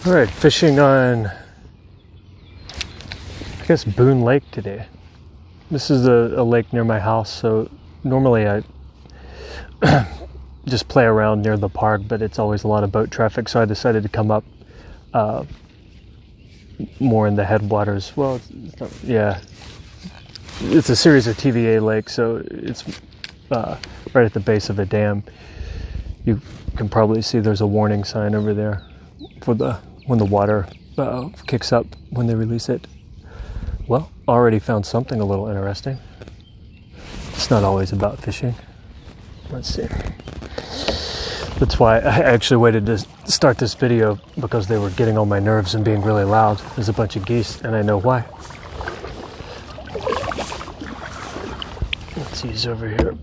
All right, fishing on, I guess, Boone Lake today. This is a lake near my house, so normally I just play around near the park, but it's always a lot of boat traffic, so I decided to come up more in the headwaters. Well, it's not, yeah, it's a series of TVA lakes, so it's right at the base of a dam. You can probably see there's a warning sign over there for when the water kicks up when they release it. Well, already found something a little interesting. It's not always about fishing. Let's see. That's why I actually waited to start this video, because they were getting on my nerves and being really loud. There's a bunch of geese, and I know why. Let's ease over here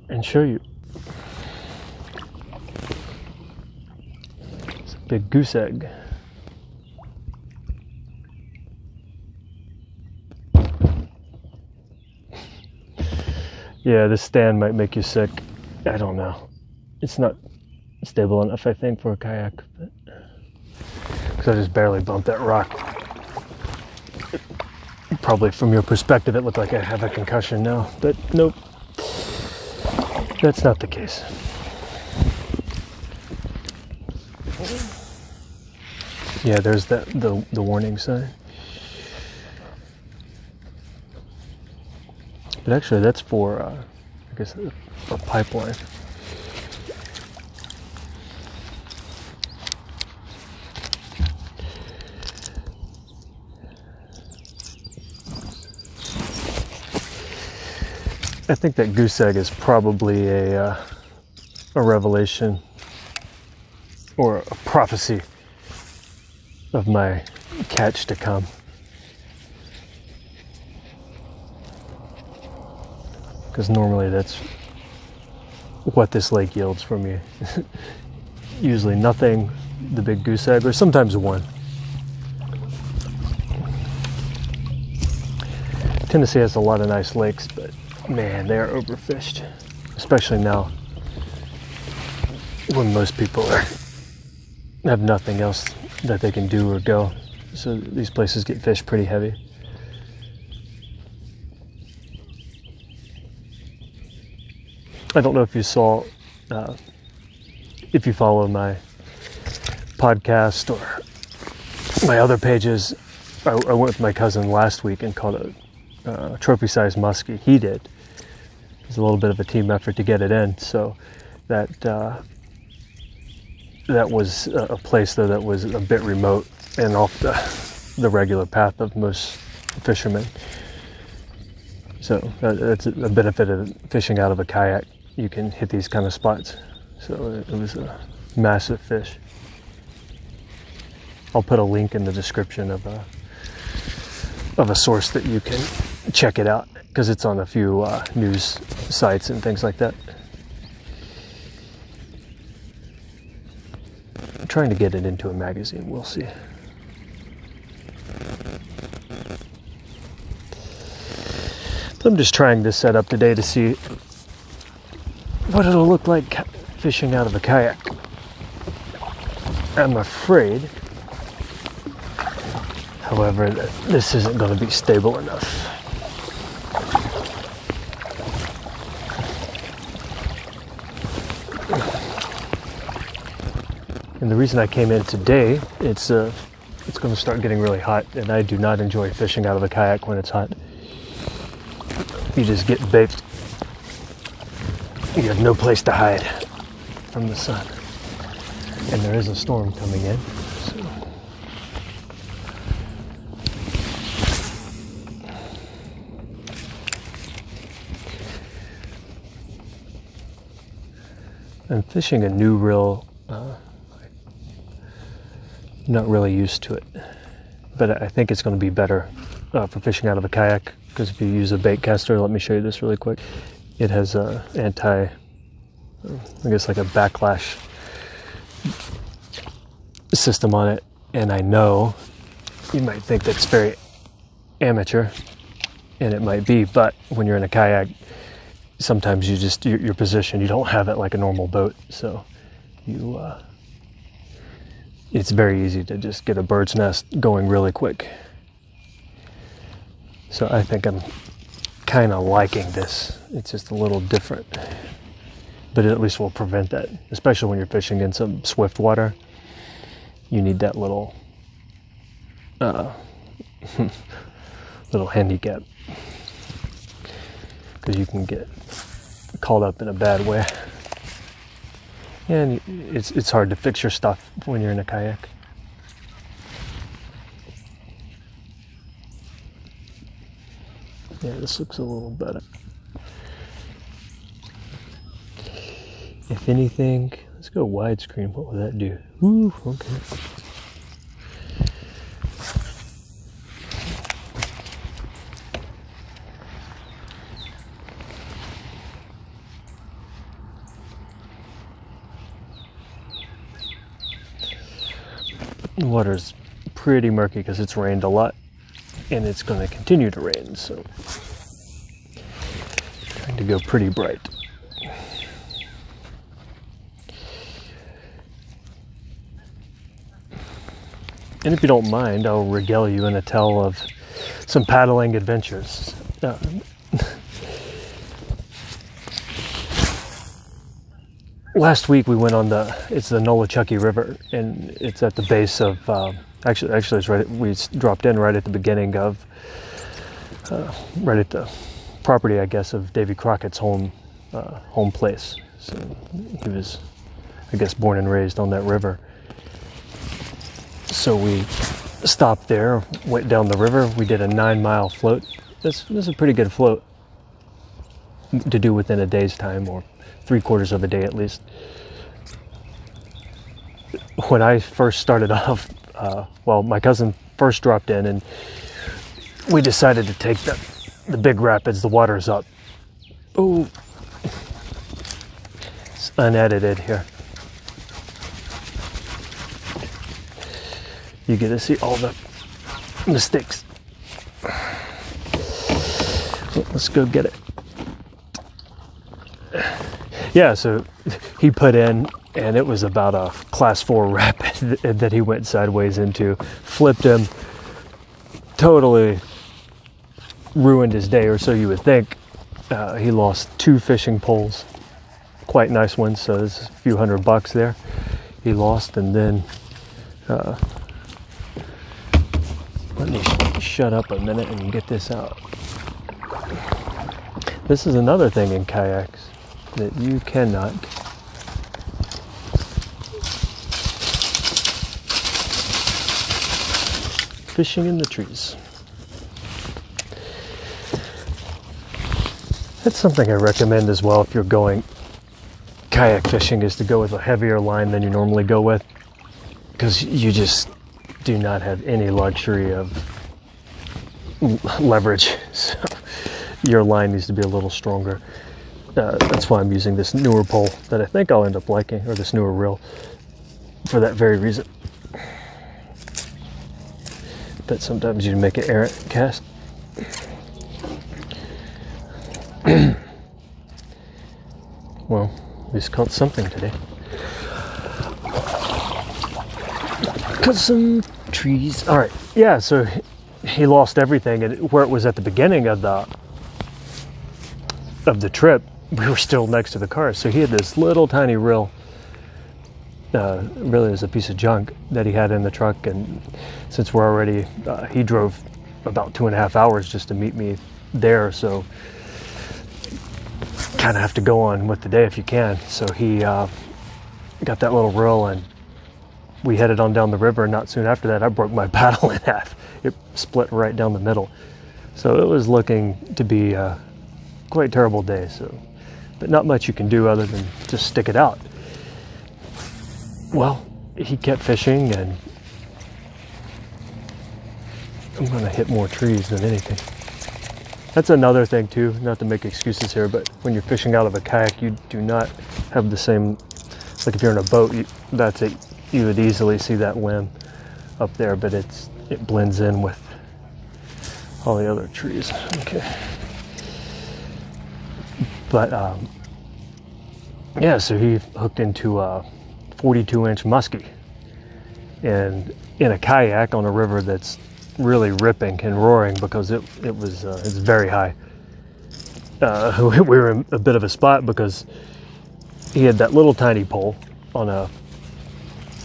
and show you. It's a big goose egg. Yeah, this stand might make you sick. I don't know. It's not stable enough, I think, for a kayak. Because I just barely bumped that rock. Probably from your perspective, it looked like I have a concussion now. But nope. That's not the case. Yeah, there's the warning sign. But actually, that's for, I guess, a pipeline. I think that goose egg is probably a revelation or a prophecy of my catch to come. Because normally that's what this lake yields for me. Usually nothing, the big goose egg, or sometimes one. Tennessee has a lot of nice lakes, but man, they are overfished. Especially now, when most people have nothing else that they can do or go. So these places get fished pretty heavy. I don't know if you saw, if you follow my podcast or my other pages. I went with my cousin last week and caught a trophy-sized musky. He did. It was a little bit of a team effort to get it in. So that was a place, though, that was a bit remote and off the regular path of most fishermen. So that's a benefit of fishing out of a kayak. You can hit these kind of spots. So it was a massive fish. I'll put a link in the description of a source that you can check it out, because it's on a few news sites and things like that. I'm trying to get it into a magazine. We'll see. I'm just trying this setup today to see what it'll look like fishing out of a kayak. I'm afraid, however, that this isn't going to be stable enough. And the reason I came in today, it's going to start getting really hot, and I do not enjoy fishing out of a kayak when it's hot. You just get baked. You have no place to hide from the sun. And there is a storm coming in. So. I'm fishing a new reel. Not really used to it, but I think it's going to be better for fishing out of a kayak, because if you use a bait caster, let me show you this really quick. It has a I guess like a backlash system on it, and I know you might think that's very amateur, and it might be, but when you're in a kayak, sometimes your position, you don't have it like a normal boat, so you it's very easy to just get a bird's nest going really quick. So I think I'm kind of liking this. It's just a little different, but it at least will prevent that, especially when you're fishing in some swift water. You need that little little handicap, because you can get caught up in a bad way, and it's hard to fix your stuff when you're in a kayak. Yeah, this looks a little better. If anything, let's go widescreen. What would that do? Ooh, okay. The water's pretty murky because it's rained a lot, and it's going to continue to rain, so trying to go pretty bright. And if you don't mind, I'll regale you in a tale of some paddling adventures. Last week we went on it's the Nolichucky River, and it's at the base of, actually it's right, we dropped in right at the beginning of, right at the property, I guess, of Davy Crockett's home place. So he was, I guess, born and raised on that river. So we stopped there, went down the river. We did a 9-mile float. This is a pretty good float to do within a day's time, or 3/4 of a day at least. When I first started off, well, my cousin first dropped in, and we decided to take the big rapids. The water's up. Oh, it's unedited here. You get to see all the mistakes. Well, let's go get it. Yeah, so he put in, and it was about a class 4 rapid that he went sideways into, flipped him, totally ruined his day, or so you would think. He lost 2 fishing poles, quite nice ones, so there's a few $100 there he lost. And then let me shut up a minute and get this out. This is another thing in kayaks that you cannot fishing in the trees. That's something I recommend as well if you're going kayak fishing, is to go with a heavier line than you normally go with, because you just do not have any luxury of leverage. So your line needs to be a little stronger. That's why I'm using this newer pole that I think I'll end up liking, or this newer reel, for that very reason. But sometimes you make an errant cast. Well, at least caught something today. Cut some trees. All right, yeah. So he lost everything, and where it was at the beginning of the trip, we were still next to the car. So he had this little tiny reel. Really is a piece of junk that he had in the truck, and since we're already, he drove about 2.5 hours just to meet me there, so kind of have to go on with the day if you can. So he got that little reel, and we headed on down the river, and not soon after that I broke my paddle in half. It split right down the middle, so it was looking to be quite a terrible day. So, but not much you can do other than just stick it out. Well, he kept fishing, and I'm going to hit more trees than anything. That's another thing too, not to make excuses here, but when you're fishing out of a kayak, you do not have the same, like if you're in a boat, you would easily see that limb up there, but it blends in with all the other trees. Okay. But yeah, so he hooked into a 42-inch Musky, And in a kayak on a river that's really ripping and roaring because it's very high. We were in a bit of a spot because he had that little tiny pole on a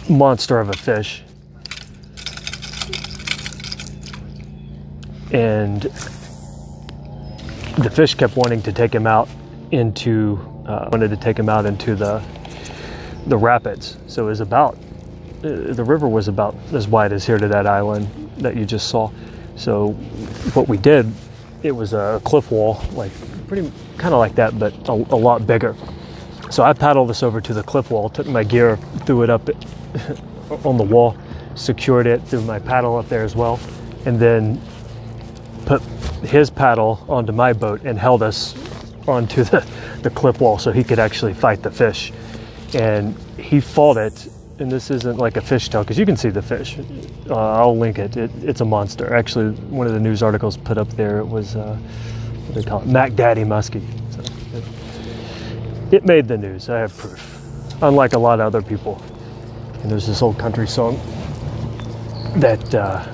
monster of a fish, and the fish kept wanting to take him out into the rapids. So it was about, the river was about as wide as here to that island that you just saw. So what we did, it was a cliff wall, like pretty kind of like that, but a lot bigger. So I paddled this over to the cliff wall, took my gear, threw it up on the wall, secured it, threw my paddle up there as well, and then put his paddle onto my boat and held us onto the cliff wall so he could actually fight the fish. And he fought it, and this isn't like a fish tail, because you can see the fish. I'll link it. It's a monster. Actually, one of the news articles put up there, it was, what do they call it? Mac Daddy Musky. So it made the news. I have proof. Unlike a lot of other people. And there's this old country song that, I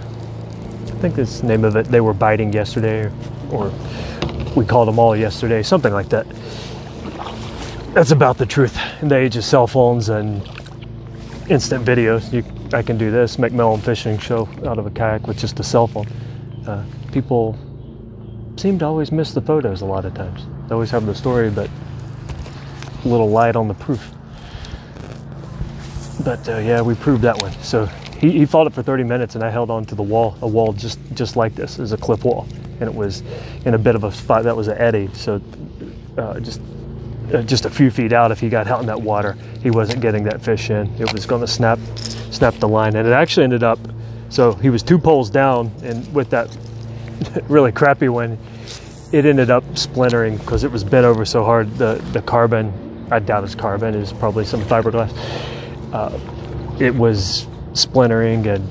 think that's the name of it, They Were Biting Yesterday, or We Called Them All Yesterday, something like that. That's about the truth in the age of cell phones and instant videos. I can do this, make my own fishing show out of a kayak with just a cell phone. People seem to always miss the photos a lot of times. They always have the story, but a little light on the proof. But yeah, we proved that one. So he fought it for 30 minutes, and I held on to the wall, a wall just like this, as a cliff wall. And it was in a bit of a spot that was an eddy, so just a few feet out, if he got out in that water, he wasn't getting that fish in. It was going to snap the line, and it actually ended up, so he was 2 poles down, and with that really crappy one, it ended up splintering because it was bent over so hard. The carbon, I doubt it's carbon, is probably some fiberglass. It was splintering, and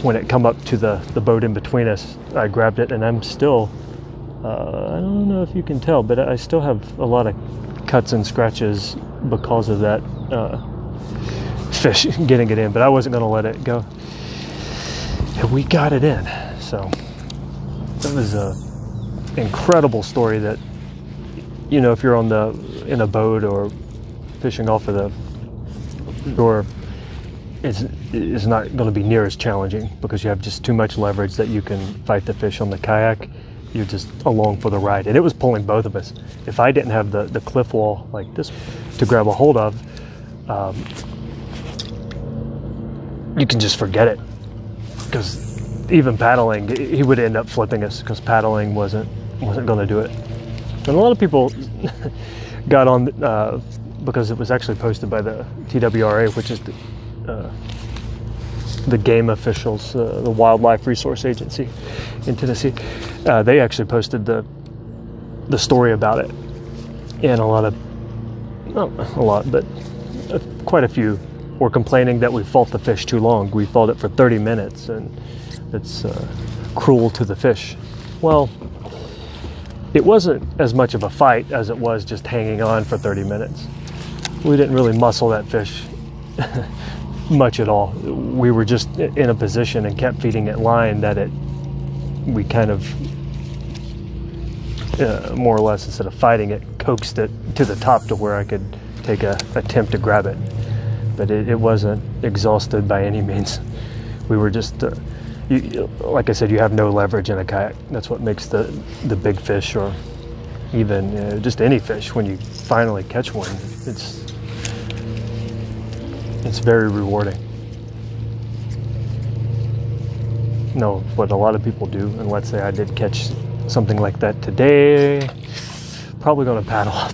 when it come up to the boat in between us, I grabbed it, and I'm still, I don't know if you can tell, but I still have a lot of cuts and scratches because of that fish getting it in, but I wasn't going to let it go. And we got it in. So that was a incredible story that, you know, if you're in a boat or fishing off of the shore, it's not going to be near as challenging because you have just too much leverage that you can fight the fish on the kayak. You're just along for the ride, and it was pulling both of us. If I didn't have the cliff wall like this to grab a hold of, you can just forget it, because even paddling, he would end up flipping us, because paddling wasn't going to do it. And a lot of people got on because it was actually posted by the TWRA, which is the game officials, the Wildlife Resource Agency in Tennessee. They actually posted the story about it, and quite a few were complaining that we fought the fish too long. We fought it for 30 minutes, and it's cruel to the fish. Well, it wasn't as much of a fight as it was just hanging on for 30 minutes. We didn't really muscle that fish much at all. We were just in a position and kept feeding it line that we kind of more or less, instead of fighting it, coaxed it to the top to where I could take a attempt to grab it. But it wasn't exhausted by any means. We were just like I said, you have no leverage in a kayak. That's what makes the big fish, or even just any fish, when you finally catch one, it's very rewarding. No, what a lot of people do, and let's say I did catch something like that today, probably going to paddle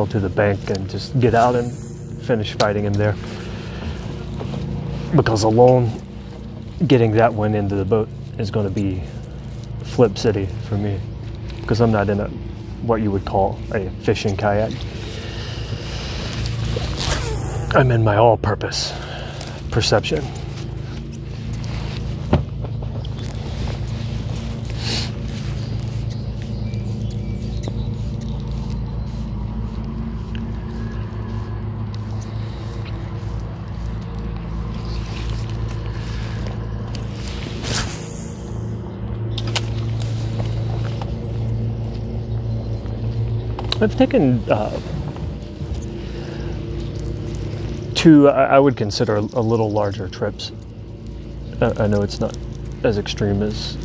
to the bank and just get out and finish fighting him there, because alone getting that one into the boat is going to be flip city for me, because I'm not in what you would call a fishing kayak. I'm in my all-purpose perception. I've taken two, I would consider a little larger trips. I know it's not as extreme as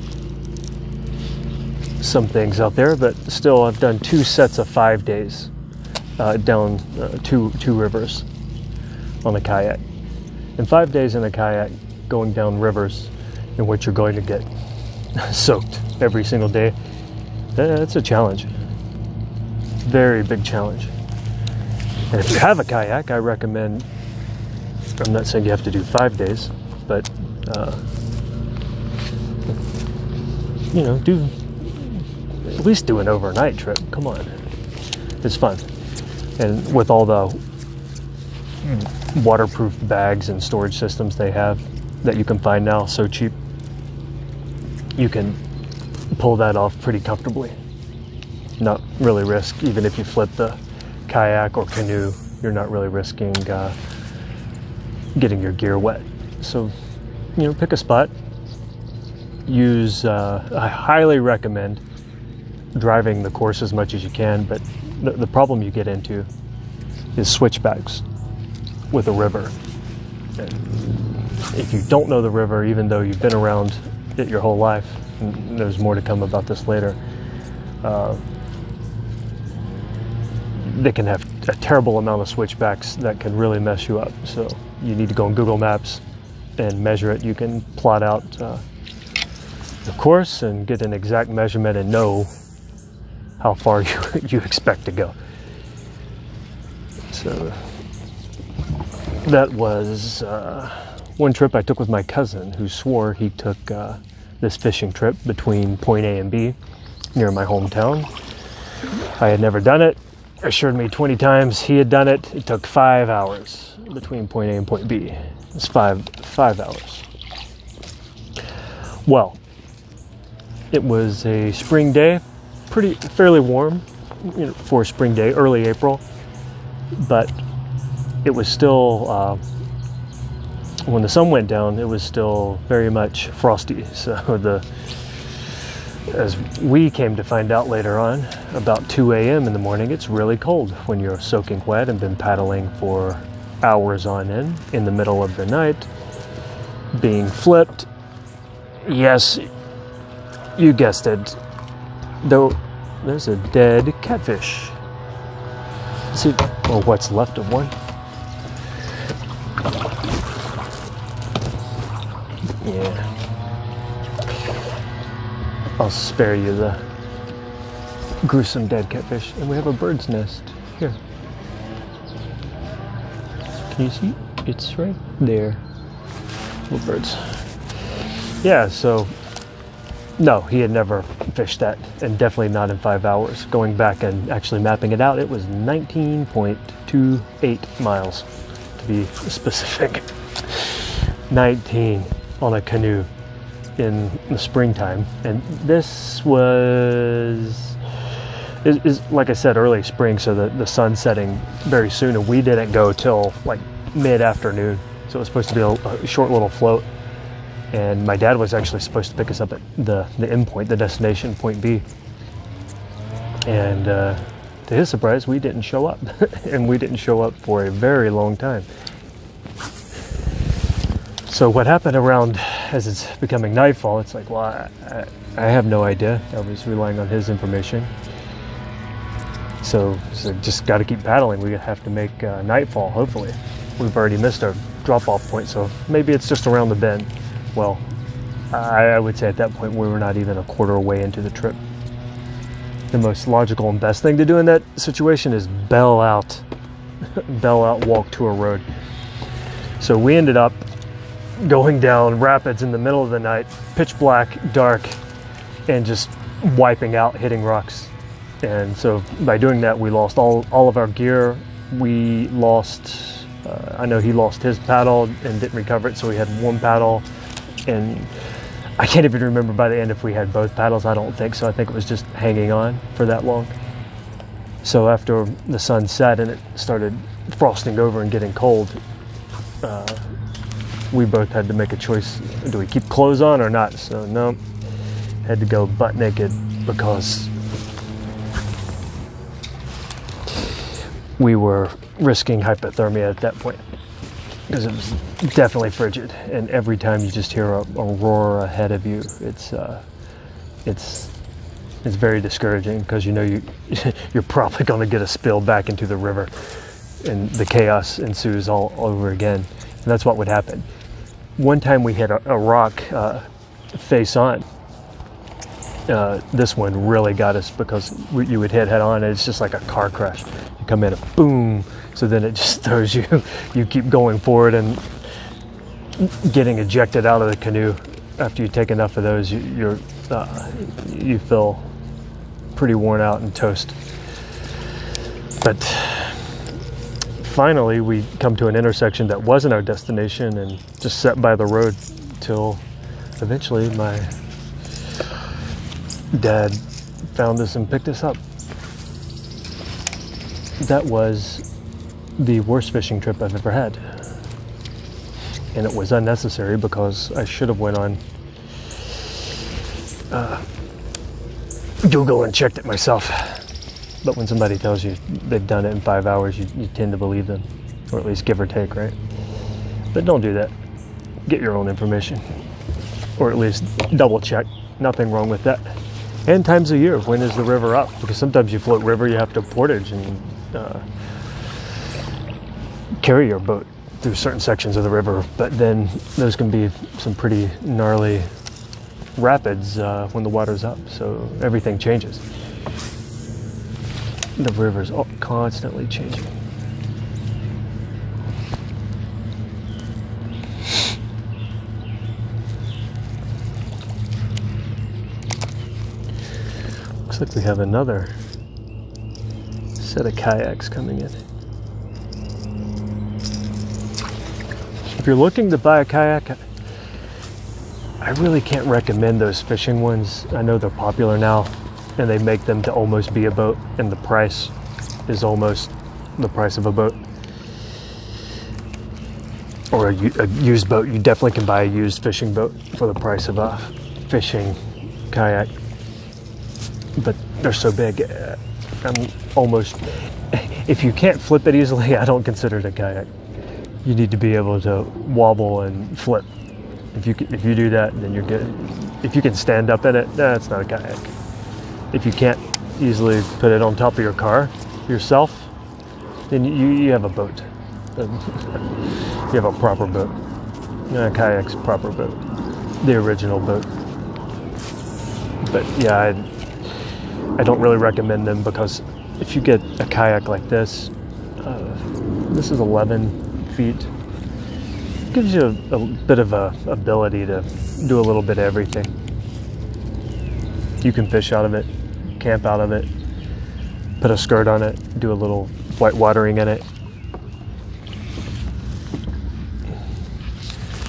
some things out there, but still I've done 2 sets of 5 days down two rivers on a kayak. And 5 days in a kayak going down rivers in which you're going to get soaked every single day, that's a challenge. Very big challenge. And if you have a kayak, I recommend, I'm not saying you have to do 5 days, but you know, at least do an overnight trip. Come on, it's fun. And with all the waterproof bags and storage systems they have that you can find now so cheap, you can pull that off pretty comfortably. Not really risk, even if you flip the kayak or canoe, you're not really risking getting your gear wet. So, you know, pick a spot. I highly recommend driving the course as much as you can, but the problem you get into is switchbacks with a river. And if you don't know the river, even though you've been around it your whole life, and there's more to come about this later, they can have a terrible amount of switchbacks that can really mess you up. So you need to go on Google Maps and measure it. You can plot out the course and get an exact measurement and know how far you expect to go. So that was one trip I took with my cousin, who swore he took this fishing trip between point A and B near my hometown. I had never done it. Assured me 20 times he had done it. It took 5 hours between point A and point B. It's five hours. Well, it was a spring day, fairly warm, you know, for a spring day, early April, but it was still, when the sun went down, it was still very much frosty. So as we came to find out later on, about 2 a.m. in the morning, it's really cold when you're soaking wet and been paddling for hours on end in the middle of the night, being flipped. Yes, you guessed it. Though there's a dead catfish. See, or what's left of one. Yeah. I'll spare you the gruesome dead catfish. And we have a bird's nest here. Can you see? It's right there. Little birds. Yeah, so no, he had never fished that, and definitely not in 5 hours. Going back and actually mapping it out, it was 19.28 miles to be specific. 19 on a canoe in the springtime. And this is like I said, early spring, so the sun's setting very soon, and we didn't go till like mid-afternoon. So it was supposed to be a short little float. And my dad was actually supposed to pick us up at the end point, the destination, point B. And to his surprise, we didn't show up. And we didn't show up for a very long time. So what happened around, as it's becoming nightfall, it's like, well, I have no idea. I was relying on his information. So just got to keep paddling. We have to make nightfall, hopefully. We've already missed our drop-off point, so maybe it's just around the bend. Well, I would say at that point we were not even a quarter way into the trip. The most logical and best thing to do in that situation is bail out, walk to a road. So we ended up going down rapids in the middle of the night, pitch black, dark, and just wiping out, hitting rocks. And so by doing that, we lost all of our gear. We lost, I know he lost his paddle and didn't recover it, so we had one paddle. And I can't even remember by the end if we had both paddles. I don't think so. I think it was just hanging on for that long. So after the sun set and it started frosting over and getting cold, we both had to make a choice. Do we keep clothes on or not? So no, had to go butt naked because we were risking hypothermia at that point because it was definitely frigid, and every time you just hear a roar ahead of you, it's very discouraging because you know you're probably going to get a spill back into the river, and the chaos ensues all over again. And that's what would happen. One time we hit a rock face on. This one really got us because you would hit head on, and it's just like a car crash. You come in and boom, so then it just throws you. You keep going forward and getting ejected out of the canoe. After you take enough of those, you feel pretty worn out and toast. But finally, we come to an intersection that wasn't our destination and just sat by the road till eventually my dad found us and picked us up. That was the worst fishing trip I've ever had. And it was unnecessary because I should have went on Google and checked it myself. But when somebody tells you they've done it in 5 hours, you tend to believe them, or at least give or take, right? But don't do that. Get your own information, or at least double check. Nothing wrong with that. And times of year, when is the river up? Because sometimes you float river, you have to portage and carry your boat through certain sections of the river, but then those can be some pretty gnarly rapids when the water's up, so everything changes. The river's constantly changing. Looks like we have another set of kayaks coming in. If you're looking to buy a kayak, I really can't recommend those fishing ones. I know they're popular now, and they make them to almost be a boat, and the price is almost the price of a boat. Or a used boat. You definitely can buy a used fishing boat for the price of a fishing kayak. But they're so big, I'm almost... If you can't flip it easily, I don't consider it a kayak. You need to be able to wobble and flip. If you do that, then you're good. If you can stand up in it, that's not a kayak. If you can't easily put it on top of your car yourself, then you have a boat. You have a proper boat. A kayak's a proper boat. The original boat. But yeah, I don't really recommend them because if you get a kayak like this, this is 11 feet. Gives you a bit of a ability to do a little bit of everything. You can fish out of it, camp out of it, put a skirt on it, do a little white watering in it.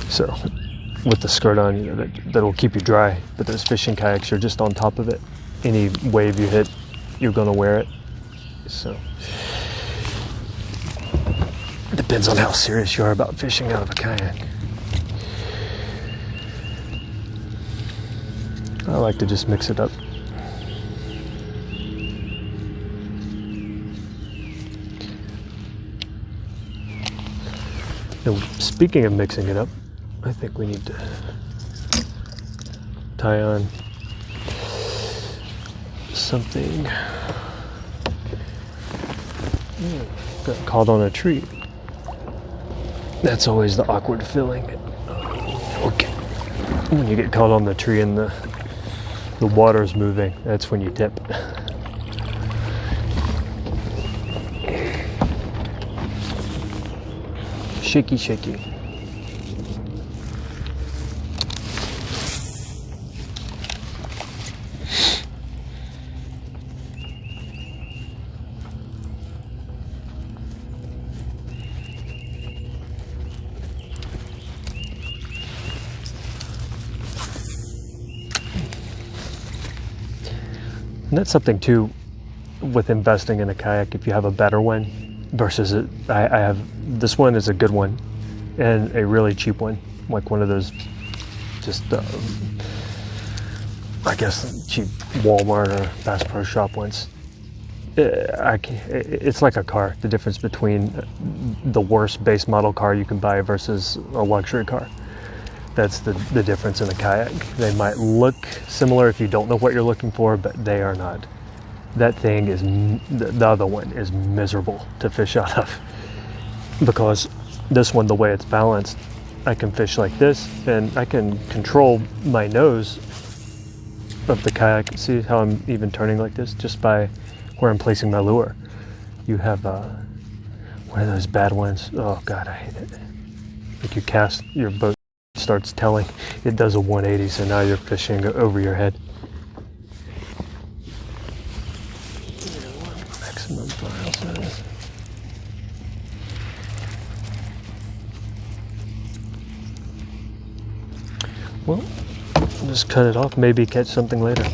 So with the skirt on, you know, that'll keep you dry. But those fishing kayaks, you're just on top of it. Any wave you hit, you're gonna wear it. So it depends on how serious you are about fishing out of a kayak. I like to just mix it up. And speaking of mixing it up, I think we need to tie on something. Got caught on a tree. That's always the awkward feeling. Okay. When you get caught on the tree and the water's moving, that's when you tip. Shaky, shaky. And that's something too with investing in a kayak. If you have a better one versus I have this one is a good one and a really cheap one, like one of those just I guess cheap Walmart or Bass Pro Shop ones. It's like a car. The difference between the worst base model car you can buy versus a luxury car. That's the difference in a kayak. They might look similar if you don't know what you're looking for, but they are not. That thing is, the other one is miserable to fish out of, because this one, the way it's balanced, I can fish like this, and I can control my nose of the kayak. See how I'm even turning like this? Just by where I'm placing my lure. You have one of those bad ones. Oh God, I hate it. Like you cast, your boat starts telling, it does a 180, so now you're fishing over your head. Maximum file size. Well, just cut it off, maybe catch something later.